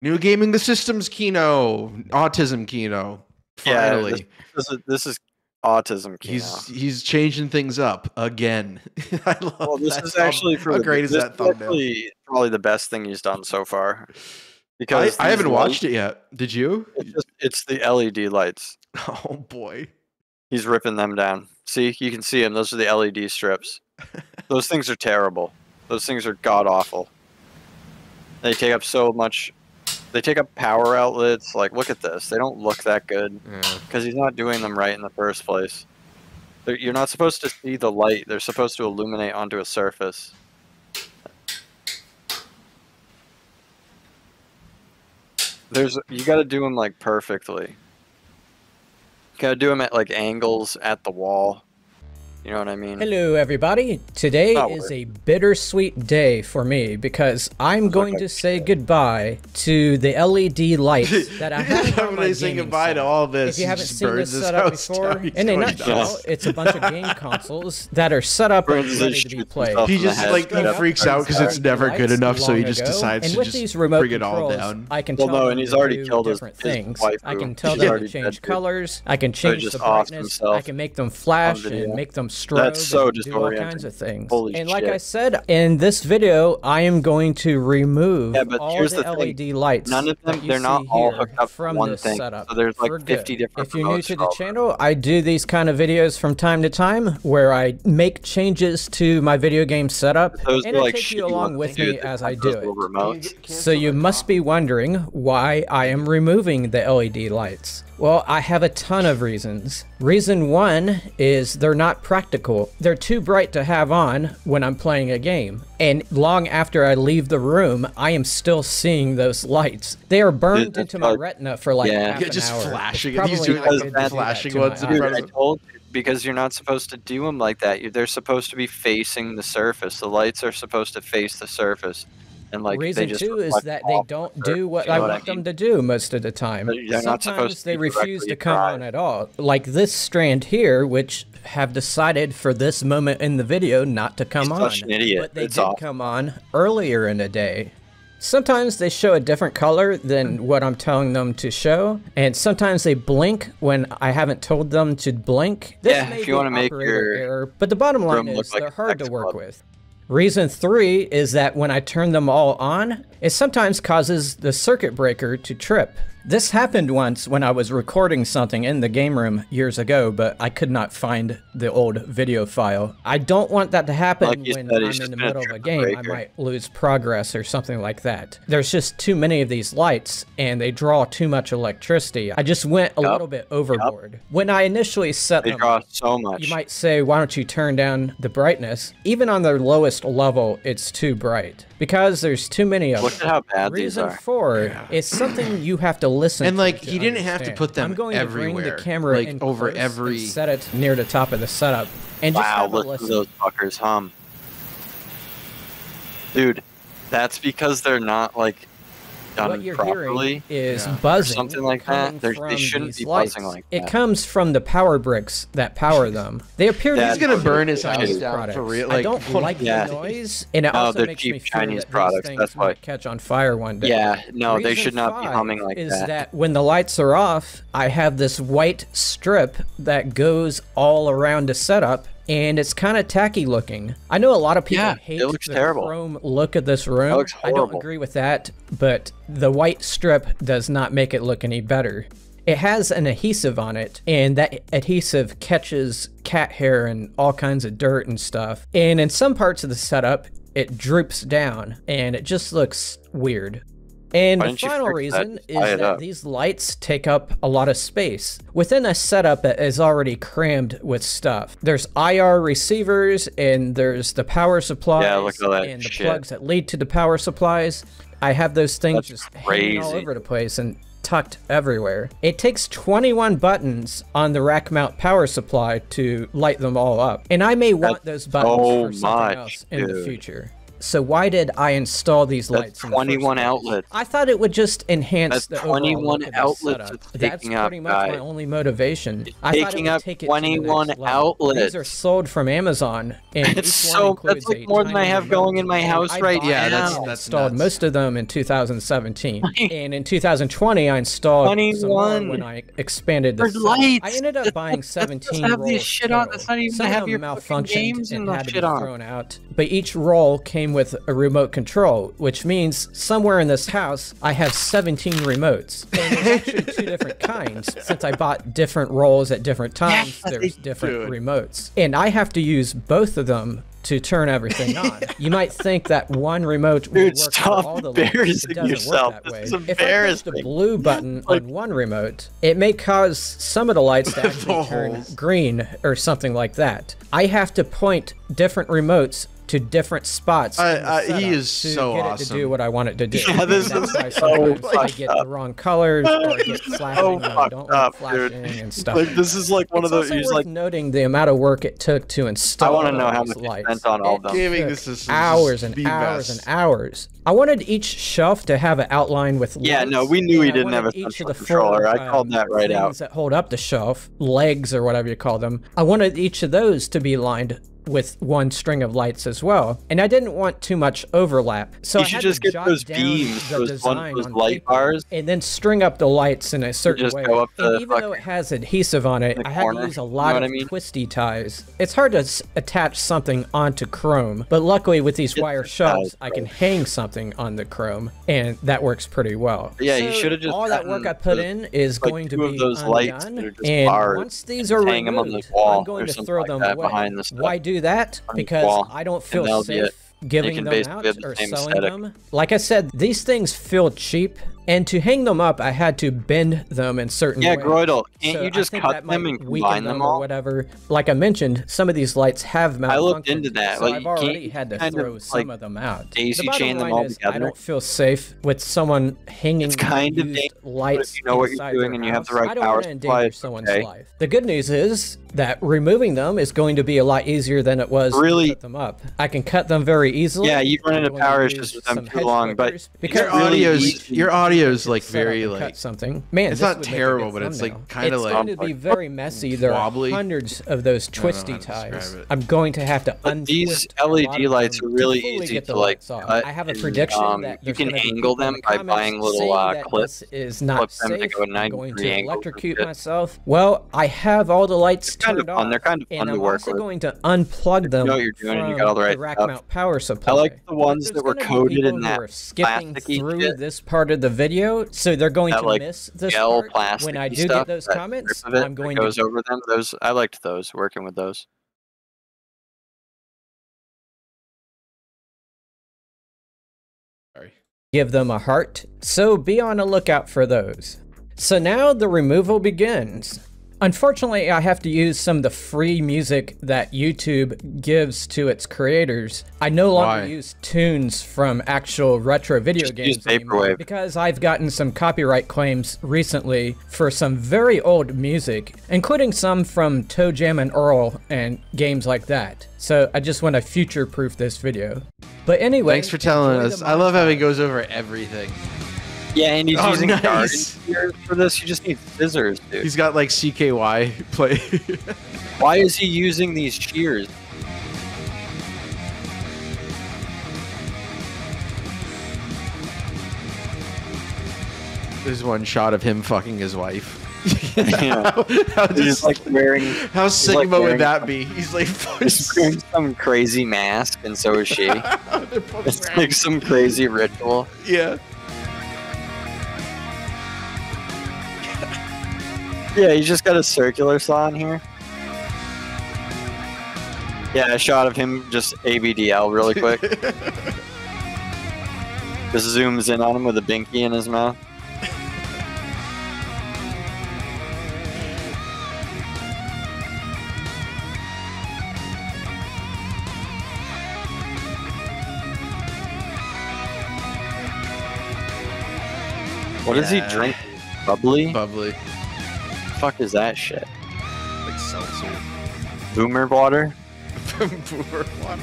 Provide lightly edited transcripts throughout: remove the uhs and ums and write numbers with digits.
New gaming the systems Kino, autism Kino. Finally, this is autism Kino. He's changing things up again. I love. Well, this that is actually how great is that thumbnail? Probably the best thing he's done so far. Because I haven't watched it yet. Did you? It's the LED lights. Oh boy, he's ripping them down. See, you can see them. Those are the LED strips. Those things are terrible. Those things are god awful. They take up so much. They take up power outlets. Like, look at this. They don't look that good because he's not doing them right in the first place. You're not supposed to see the light. They're supposed to illuminate onto a surface. You got to do them like perfectly. You got to do them at like angles at the wall. You know what I mean? Hello, everybody. Today is a bittersweet day for me because I'm going to say goodbye to the LED lights that I have on my say goodbye to all this. If you haven't seen this setup before, in a nutshell, it's a bunch of game consoles that are set up and ready to be played. He just like freaks out because it's never good enough, so he just decides to just bring it all down. I can tell them and he's already killed different things. I can tell them to change colors. I can change the brightness. I can make them flash and make them strobe. That's so do all kinds of things. Holy and like I said, in this video, I am going to remove all here's the LED lights. None of them, they're not all hooked up from one this thing. setup. So there's like 50 different. If you're new to the channel, I do these kind of videos from time to time where I make changes to my video game setup, and I take you along with me as I do it. So you must be wondering why I am removing the LED lights. Well, I have a ton of reasons. Reason one is they're not practical. They're too bright to have on when I'm playing a game. And long after I leave the room, I am still seeing those lights. They are burned into my retina for like half an just hour. flashing. He's doing like flashing ones. Dude, I told you, because you're not supposed to do them like that. They're supposed to be facing the surface. The lights are supposed to face the surface. And like reason two is that they don't do what I want them to do most of the time. Sometimes they refuse to come on at all. Like this strand here, which have decided for this moment in the video not to come on. But they did come on earlier in the day. Sometimes they show a different color than what I'm telling them to show, and sometimes they blink when I haven't told them to blink. This may if be you want to make operator error, but the bottom line is they're hard to work with. Reason three is that when I turn them all on, it sometimes causes the circuit breaker to trip. This happened once when I was recording something in the game room years ago, but I could not find the old video file. I don't want that to happen when I'm in the middle of a game. I might lose progress or something like that. There's just too many of these lights and they draw too much electricity. I just went a little bit overboard. When I initially set them draw so much. You might say, why don't you turn down the brightness? Even on their lowest level, it's too bright because there's too many of them. Look at how bad these are. Reason four is something you have to listen and like to he didn't have to put them I'm going everywhere. To bring the camera like in over every. And set it near the top of the setup, and just have a look listen. at those fuckers hum. Dude, that's because they're not like done what you're properly. Hearing is buzzing, or something like that. They shouldn't be buzzing like that. It comes from the power bricks that power them. They appear to he's gonna burn his house down for real. Like, I don't like the noise, and it also makes me feel Chinese that products. these That's things why might catch on fire one day. Yeah, no, Reason they should not be humming like is that. That when the lights are off, I have this white strip that goes all around the setup. And it's kind of tacky looking. I know a lot of people hate the chrome look of this room. I don't agree with that, but the white strip does not make it look any better. It has an adhesive on it, and that adhesive catches cat hair and all kinds of dirt and stuff. And in some parts of the setup, it droops down, and it just looks weird. And the final reason is that these lights take up a lot of space within a setup that is already crammed with stuff. There's IR receivers, and there's the power supplies, and the plugs that lead to the power supplies. I have those things just hanging all over the place and tucked everywhere. It takes 21 buttons on the rack mount power supply to light them all up, and I may want those buttons for something else in the future. So why did I install these lights? 21 outlets. I thought it would just enhance the overall 21 look of the outlets. setup. That's pretty much my only motivation. I thought it would take it 21 to the next outlets. These are sold from Amazon, and it's so that's like more than I have going in my house right now. That's installed most of them in 2017, and in 2020 I installed 21 some more when I expanded the lights. I ended up buying 17 rolls. Have this shit on. That's not even some have of your them malfunctioned and had to be on. thrown out. But each roll came with a remote control, which means somewhere in this house I have 17 remotes. And there's actually 2 different kinds. Since I bought different rolls at different times, there's different remotes. And I have to use both of them to turn everything on. You might think that one remote will work for all the lights. It doesn't work that way. If I push the blue button on one remote, it may cause some of the lights to actually turn green or something like that. I have to point different remotes to different spots. He is so get awesome. It to do what I want it to do. Yeah, this that's is why sometimes I get the wrong colors or I get flashing when I don't want flashing and stuff. Like, this is like one of those. It's also worth noting the amount of work it took to install. I want to know how much lights. you spent on all of them. Hours and hours and hours. I wanted each shelf to have an outline with lights. Yeah, no, we knew he didn't have a central controller. I called that right out. Things that hold up the shelf, legs or whatever you call them. I wanted each of those to be lined with one string of lights as well, and I didn't want too much overlap, so you I should had just to get jot those down beams, the those design on light paper, bars, and then string up the lights in a certain just way. go up And even though it has adhesive on it, I had to use a lot of twisty ties. It's hard to attach something onto chrome, but luckily with these wire shelves, I can hang something on the chrome, and that works pretty well. Yeah, so you should have just all that work I put in is going to be those lights that are just and bars, once these are removed, on the wall I'm going to throw them away. Behind the stuff. Why do that? Because I don't feel safe giving them out or selling them. Like I said, these things feel cheap, and to hang them up, I had to bend them in certain ways. Yeah, Groidel, can't so you just cut them and combine them all? Or whatever. Like I mentioned, some of these lights have malfunctioned. I looked into that. So like, I've already had to throw some of them out. Daisy chain them all together. I don't feel safe with someone hanging it's kind of lights. If you know what you're doing and you have the right power supply. Someone's life. The good news is that removing them is going to be a lot easier than it was to put them up. I can cut them very easily. Yeah, you run into power issues with them too long, but because your audio's like very like something. Man, it's not terrible, but it's like kind of like it's going to be very messy. There are hundreds of those twisty ties. I'm going to have to untwist. These LED lights are really easy to like cut. I have a prediction that you can angle them by buying little clips. Is not safe. I'm going to electrocute myself. Well, I have all the lights turned off. They're kind of fun to work with. I'm also going to unplug them. You know what you're doing, and you got all the right rack stuff. mount power supply. I like the ones that were coated in that skipping through this part of the video, so they're going to miss this part. When I do get those comments, I'm going to goes over them. Those I liked those, working with those. Give them a heart, so be on the lookout for those. So now the removal begins. Unfortunately, I have to use some of the free music that YouTube gives to its creators. I no longer use tunes from actual retro video games anymore because I've gotten some copyright claims recently for some very old music, including some from Toe Jam and Earl and games like that. So I just want to future-proof this video. But anyway, thanks for telling us. I love how he goes over everything. Yeah, and he's using garden shears for this. You just need scissors, dude. He's got like CKY play. Why is he using these shears? There's one shot of him fucking his wife. Yeah. He's like wearing. How Sigma would that be? He's like wearing some crazy mask, and so is she. It's like some crazy ritual. Yeah. Yeah, he's just got a circular saw in here. Yeah, a shot of him just ABDL really quick. Just zooms in on him with a binky in his mouth. What does he drink? Bubbly? Bubbly. Fuck is that shit? Like seltzer. Boomer water? Boomer water.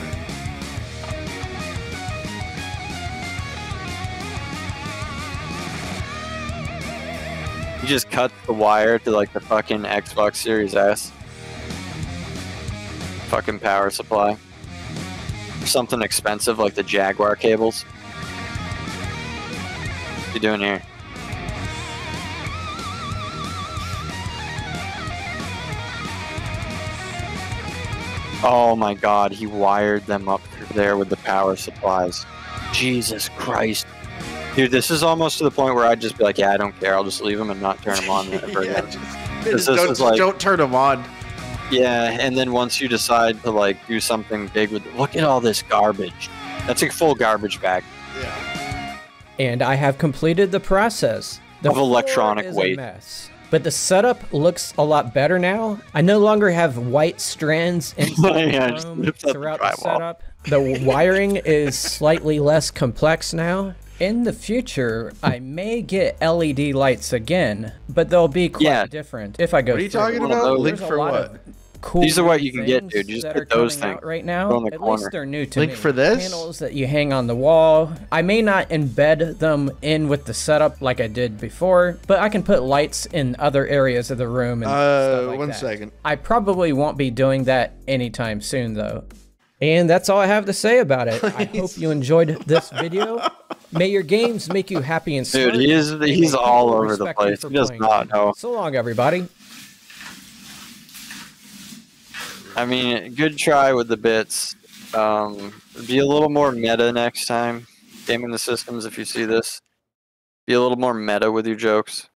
You just cut the wire to like the fucking Xbox Series S. Fucking power supply. Something expensive like the Jaguar cables. What you doing here? Oh my god, he wired them up through there with the power supplies. Jesus Christ. Dude, this is almost to the point where I'd just be like, yeah, I don't care. I'll just leave them and not turn them on ever again. Don't turn them on. Yeah, and then once you decide to like do something big with look at all this garbage. That's a full garbage bag. Yeah. And I have completed the process. The of electronic is waste. A mess. But the setup looks a lot better now. I no longer have white strands inside the room throughout the setup. The wiring is slightly less complex now. In the future, I may get LED lights again, but they'll be quite different if I go. What are you talking about? Link for what? Cool. These are what you can get, dude. You just get those things right now. At least they're new to me. Link for this? Panels that you hang on the wall. I may not embed them in with the setup like I did before, but I can put lights in other areas of the room and stuff like one that. second. I probably won't be doing that anytime soon, though. And that's all I have to say about it. I hope you enjoyed this video. May your games make you happy and smart. Dude, he's all over the place. He does not know. So long, everybody. I mean, good try with the bits. Be a little more meta next time. Gaming the Systems, if you see this. Be a little more meta with your jokes.